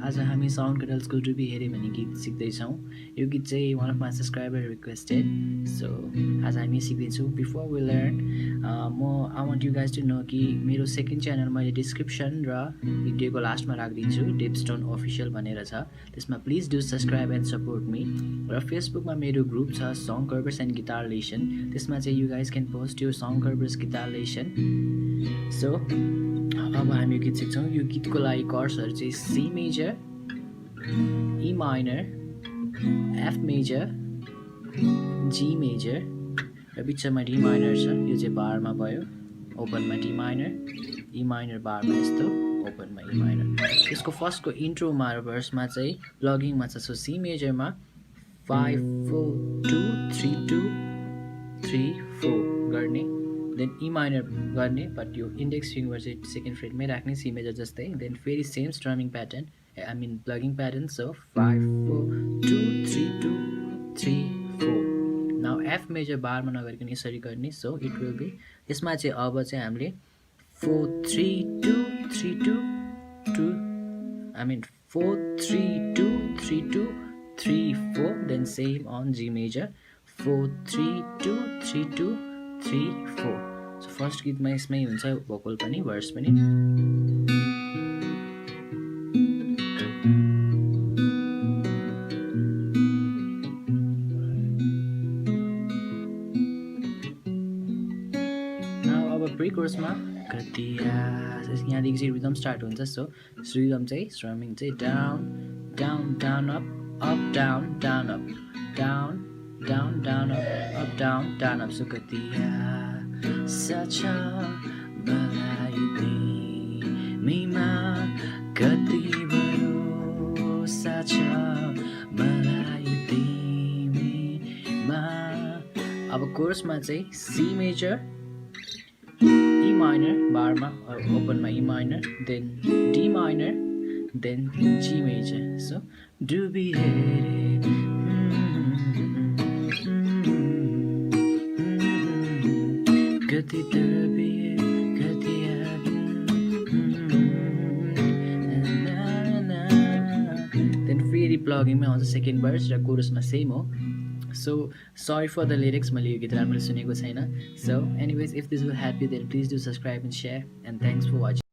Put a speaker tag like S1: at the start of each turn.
S1: आज हामी साउन्ड कटल्सको डुबी हेरे भन्ने गीत सिक्दैछौँ। यो गीत चाहिँ one of my subscriber requested, so आज हामी सिक्दैछौँ। Before we learn I want you guys to know कि मेरो सेकेन्ड च्यानल मैले डिस्क्रिप्सन र भिडियोको लास्टमा राखिदिन्छु, डेपस्टोन अफिसियल भनेर छ। त्यसमा please do subscribe and support me. र फेसबुकमा मेरो ग्रुप छ song covers and guitar lesson, त्यसमा चाहिँ यु गाइज क्यान पोस्ट यो song covers guitar lesson. So अब हामी यो गीत सिक्छौँ। यो गीतको लागि कर्ड्सहरू चाहिँ C major, E minor, F major, G major र बिचमा डी माइनर छ। यो चाहिँ बारमा भयो, ओपनमा डी माइनर, ई माइनर बारमा यस्तो, ओपनमा ई माइनर। त्यसको फर्स्टको इन्ट्रोमा र भर्समा चाहिँ प्लगिङमा छ। सो सी मेजरमा 5 4 2 3 2 3 4 गर्ने, देन ई माइनर गर्ने, बट यो इन्डेक्स फिङ्गर चाहिँ सेकेन्ड फ्रेटमै राख्ने सी मेजर जस्तै। देन फेरि same strumming pattern, I mean plucking pattern. So 5 4 2 3 2 3 4। Now F major बारमा नगरिकन यसरी गर्ने। सो इट विल बी, यसमा चाहिँ अब चाहिँ हामीले 4 3 2 3 2 2, I mean 4 3 2 3 2 3 4, then same on G major 4 3 2 3 2 3 4। So first गीतमा यसमै हुन्छ भोकल पनि, भर्स पनि। अब प्री कोर्समा कति यहाँदेखि चाहिँ रिदम स्टार्ट हुन्छ। सो रिदम चाहिँ स्ट्रमिङ चाहिँ down down down up up down down up down down down up down down up. So कति सच मलाई तिमीमा कति भरोसा छ मलाई तिमीमा। अब कोर्समा चाहिँ सी मेजर, ई माइनर बारमा, ओपनमा E minor, then D minor, then G major. So डुबी हेरे कति तडपिए कति देन फेरि प्लगिङमै आउँछ सेकेन्ड भर्स र कोरसमा सेम हो। So sorry for the lyrics, मैले यो गीत राम्ररी सुनेको छैन। So anyways, if this will help you then please do subscribe and share and thanks for watching.